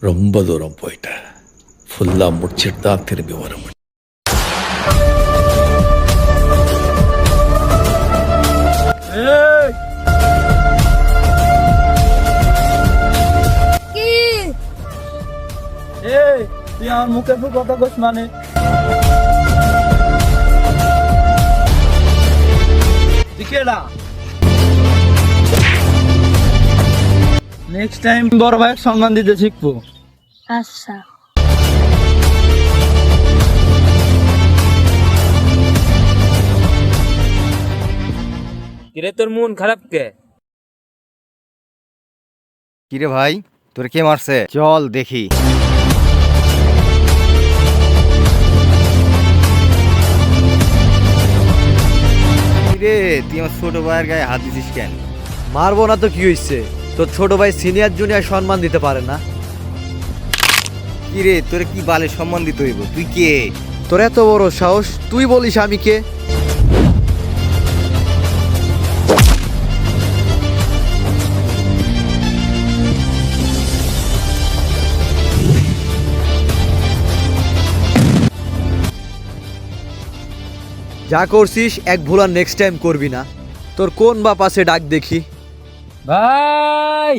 ரொம்ப தூரம் போயிட்ட. ஃபுல்லா முடிச்சிட்டு தான் திரும்பி வர முடியும். তুই আমার মুখে তো কথা কস মানে নেক্সট টাইম বড় ভাইয়ের সম্মান দিতে শিখবো। আচ্ছা কিরে তোর মন খারাপ কে? কিরে ভাই, তোর কে মারছে? চল দেখি। কিরে তুই আমার ছোট ভাইয়ের গায়ে হাত দিছিস কেন? মারবো না তো কি হইছে? তোর ছোট ভাই সিনিয়র জুনিয়র সম্মান দিতে পারে না? কিরে তোরে কি বালে সম্মান দিতে হইব? তুই কে? তোর এত বড় সাহস, তুই বলিস আমি কে? যা করছিস এক ভুল আর নেক্সট টাইম করবি না। তোর কোন বাপ আছে ডাক দেখি। ভাই